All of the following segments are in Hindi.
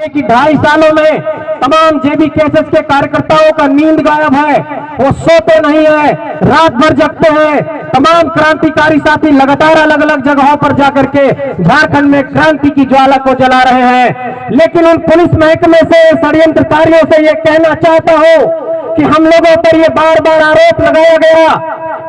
कि 2.5 सालों में तमाम जेबी केसेस के कार्यकर्ताओं का नींद गायब है, वो सोते नहीं है, रात भर जगते हैं। तमाम क्रांतिकारी साथी लगातार अलग अलग जगहों पर जाकर के झारखंड में क्रांति की ज्वाला को जला रहे हैं। लेकिन उन पुलिस महकमे से, षड्यंत्रकारियों से ये कहना चाहता हूं कि हम लोगों पर ये बार बार आरोप लगाया गया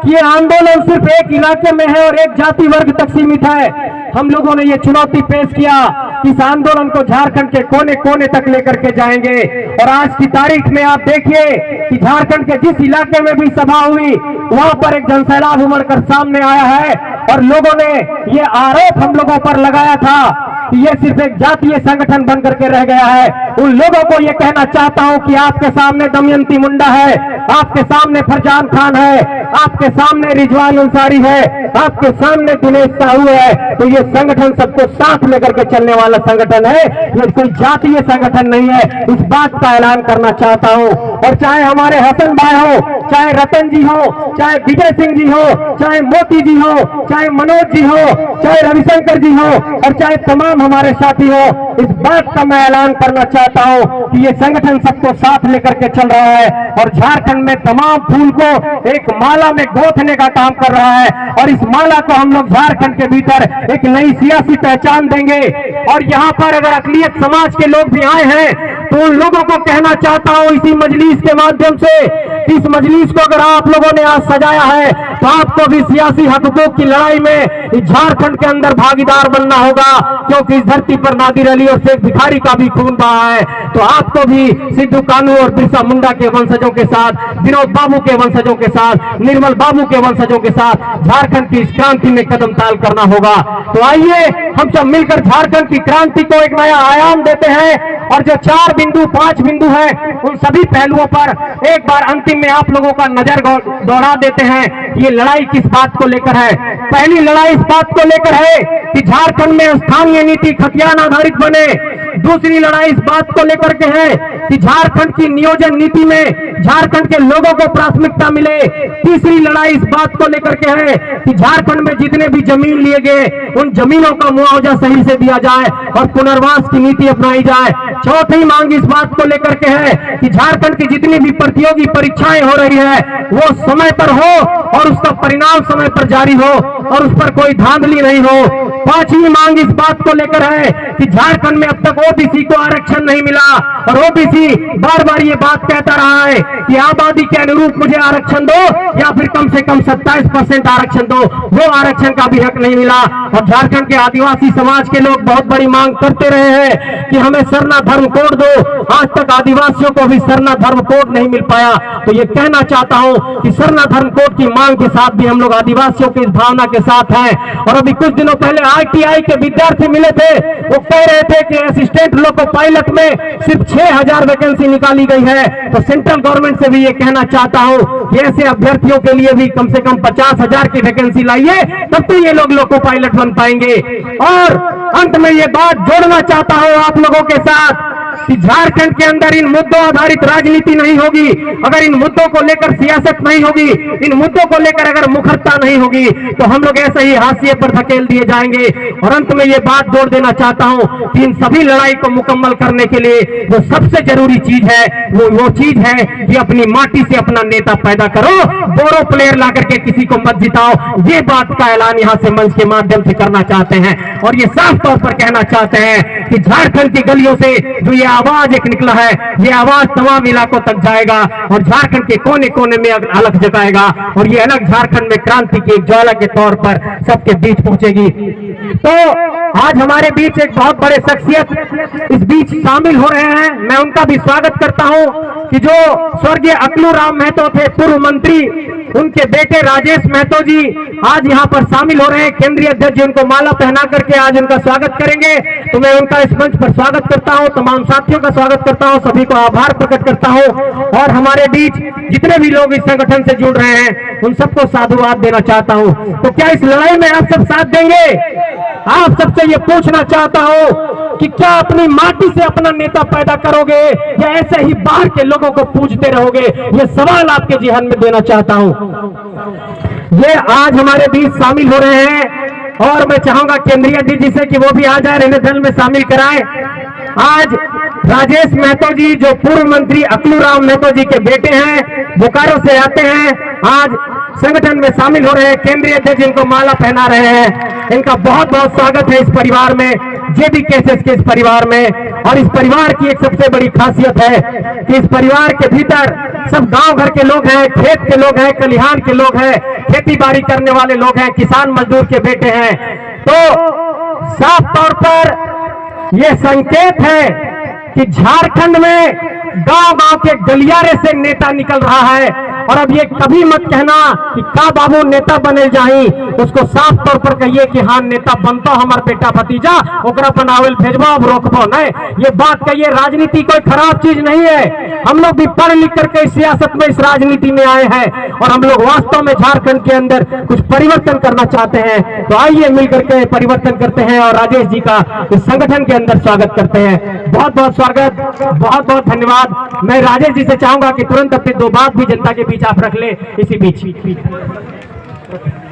कि ये आंदोलन सिर्फ एक इलाके में है और एक जाति वर्ग तक सीमित है। हम लोगों ने ये चुनौती पेश किया कि इस आंदोलन को झारखंड के कोने कोने तक लेकर के जाएंगे। और आज की तारीख में आप देखिए कि झारखंड के जिस इलाके में भी सभा हुई वहां पर एक जनसैलाब उमड़कर सामने आया है और लोगों ने ये आरोप हम लोगों पर लगाया था कि ये सिर्फ एक जातीय संगठन बन करके रह गया है। उन लोगों को ये कहना चाहता हूं कि आपके सामने दमयंती मुंडा है, आपके सामने फरजान खान है, आपके सामने रिजवान अंसारी है, आपके सामने दिनेश साहू है। तो ये संगठन सबको साथ लेकर के चलने वाला संगठन है, ये कोई जातीय संगठन नहीं है। इस बात का ऐलान करना चाहता हूं। और चाहे हमारे हसन भाई हो, चाहे रतन जी हो, चाहे विजय सिंह जी हो, चाहे मोती जी हो, चाहे मनोज जी हो, चाहे रविशंकर जी हो और चाहे तमाम हमारे साथी हो, इस बात का मैं ऐलान करना चाहता हूं कि ये संगठन सबको साथ लेकर के चल रहा है और झारखंड में तमाम फूल को एक माला में गोथने का काम कर रहा है। और इस माला को हम लोग झारखंड के भीतर एक नई सियासी पहचान देंगे। और यहाँ पर अगर अकलियत समाज के लोग भी आए हैं तो उन लोगों को कहना चाहता हूं इसी मजलिस के माध्यम से, इस मजलिस को अगर आप लोगों ने आज सजाया है तो आपको भी सियासी हकूक की लड़ाई में झारखंड के अंदर भागीदार बनना होगा, क्योंकि इस धरती पर नादिर अली और शेख भिखारी का भी खून बहा है। तो आपको भी सिद्धू कानू और बिरसा मुंडा के वंशजों के साथ, विनोद बाबू के वंशजों के साथ, निर्मल बाबू के वंशजों के साथ झारखंड की इस क्रांति में कदम ताल करना होगा। तो आइए हम सब मिलकर झारखंड की क्रांति को एक नया आयाम देते हैं और जो 4 बिंदु 5 बिंदु है उन सभी पहलुओं पर एक बार अंतिम में आप लोगों का नजर दौड़ा देते हैं। ये लड़ाई किस बात को लेकर है? पहली लड़ाई इस बात को लेकर है कि झारखंड में स्थानीय नीति खतियान आधारित बने। दूसरी लड़ाई इस बात को लेकर के है कि झारखंड की नियोजन नीति में झारखंड के लोगों को प्राथमिकता मिले। तीसरी लड़ाई इस बात को लेकर के है कि झारखंड में जितने भी जमीन लिए गए उन जमीनों का मुआवजा सही से दिया जाए और पुनर्वास की नीति अपनाई जाए। चौथी मांग इस बात को लेकर के है कि झारखंड की जितनी भी प्रतियोगी परीक्षाएं हो रही है वो समय पर हो और उसका परिणाम समय पर जारी हो और उस पर कोई धांधली नहीं हो। पांचवी मांग इस बात को लेकर है कि झारखंड में अब तक ओबीसी को आरक्षण नहीं मिला और ओबीसी बार बार ये बात कहता रहा है कि आबादी के अनुरूप मुझे आरक्षण दो या फिर कम से कम 27% आरक्षण दो, वो आरक्षण का भी हक नहीं मिला। और झारखंड के आदिवासी समाज के लोग बहुत बड़ी मांग करते रहे हैं कि हमें सरना धर्म कोड दो। आज तक आदिवासियों को भी सरना धर्म कोड नहीं मिल पाया। तो ये कहना चाहता हूं कि सरना धर्म कोड की मांग के साथ भी हम लोग आदिवासियों की इस भावना के साथ हैं। और अभी कुछ दिनों पहले ITI के विद्यार्थी मिले थे, वो कह रहे थे कि असिस्टेंट लोको पायलट में सिर्फ 6000 वैकेंसी निकाली गई है। तो सेंट्रल गवर्नमेंट से भी ये कहना चाहता हूं कि ऐसे अभ्यर्थियों के लिए भी कम से कम 50,000 की वैकेंसी लाइए, तब तो ये लोग लोको पायलट बन पाएंगे। और अंत में ये बात जोड़ना चाहता हूं आप लोगों के साथ कि झारखंड के अंदर इन मुद्दों आधारित राजनीति नहीं होगी, अगर इन मुद्दों को लेकर सियासत नहीं होगी, इन मुद्दों को लेकर अगर मुखरता नहीं होगी तो हम लोग ऐसे ही हाशिए पर धकेल दिए जाएंगे। और अंत में ये बात जोड़ देना चाहता हूं कि इन सभी लड़ाई को मुकम्मल करने के लिए जो सबसे जरूरी चीज है वो चीज है कि अपनी माटी से अपना नेता पैदा करो, बोरो प्लेयर ला करके किसी को मत जिताओ। ये बात का ऐलान यहाँ से मंच के माध्यम से करना चाहते हैं और ये साफ तौर पर कहना चाहते हैं कि झारखंड की गलियों से जो ये आवाज एक निकला है, ये आवाज तमाम इलाकों तक जाएगा और झारखंड के कोने कोने में अलग जगाएगा और ये अलग झारखंड में क्रांति की एक ज्वाला के तौर पर सबके बीच पहुंचेगी। तो आज हमारे बीच एक बहुत बड़े शख्सियत इस बीच शामिल हो रहे हैं। मैं उनका भी स्वागत करता हूं कि जो स्वर्गीय अकलू राम महतो थे, पूर्व मंत्री, उनके बेटे राजेश महतो जी आज यहाँ पर शामिल हो रहे हैं। केंद्रीय अध्यक्ष जी उनको माला पहना करके आज उनका स्वागत करेंगे। तो मैं उनका इस मंच पर स्वागत करता हूँ, तमाम साथियों का स्वागत करता हूँ, सभी को आभार प्रकट करता हूँ। और हमारे बीच जितने भी लोग इस संगठन से जुड़ रहे हैं उन सबको साधुवाद देना चाहता हूँ। तो क्या इस लड़ाई में आप सब साथ देंगे? आप सबसे ये पूछना चाहता हूँ कि क्या अपनी माटी से अपना नेता पैदा करोगे या ऐसे ही बाहर के लोगों को पूछते रहोगे? ये सवाल आपके जिहन में देना चाहता हूँ। ये आज हमारे बीच शामिल हो रहे हैं और मैं चाहूंगा केंद्रीय अध्यक्ष जी से कि वो भी आ जाए, इन्हें दल में शामिल कराएं। आज राजेश महतो जी जो पूर्व मंत्री अकलूराम महतो जी के बेटे हैं, बोकारो से आते हैं, आज संगठन में शामिल हो रहे हैं, केंद्रीय अध्यक्ष इनको माला पहना रहे हैं। इनका बहुत बहुत स्वागत है इस परिवार में, जेबी केसेस के इस परिवार में। और इस परिवार की एक सबसे बड़ी खासियत है कि इस परिवार के भीतर सब गांव घर के लोग हैं, खेत के लोग हैं, खलिहान के लोग हैं, खेती बाड़ी करने वाले लोग हैं, किसान मजदूर के बेटे हैं। तो साफ तौर पर यह संकेत है कि झारखंड में गांव-गांव के गलियारे से नेता निकल रहा है। और अब ये कभी मत कहना कि का बाबू नेता बने जाही, उसको साफ तौर पर कहिए कि हाँ नेता बनता हमार बेटा भतीजा, ओकरा बनावल भेजबो, अब रोकबो नहीं। ये बात कहिए, राजनीति कोई खराब चीज नहीं है। हम लोग भी पढ़ लिख करके इस सियासत में, इस राजनीति में आए हैं और हम लोग वास्तव में झारखंड के अंदर कुछ परिवर्तन करना चाहते हैं। तो आइए मिलकर के परिवर्तन करते हैं और राजेश जी का इस संगठन के अंदर स्वागत करते हैं। बहुत बहुत स्वागत, बहुत बहुत धन्यवाद। मैं राजेश जी से चाहूंगा कि तुरंत अपनी दो बात भी जनता के बीच आप रख ले इसी बीच।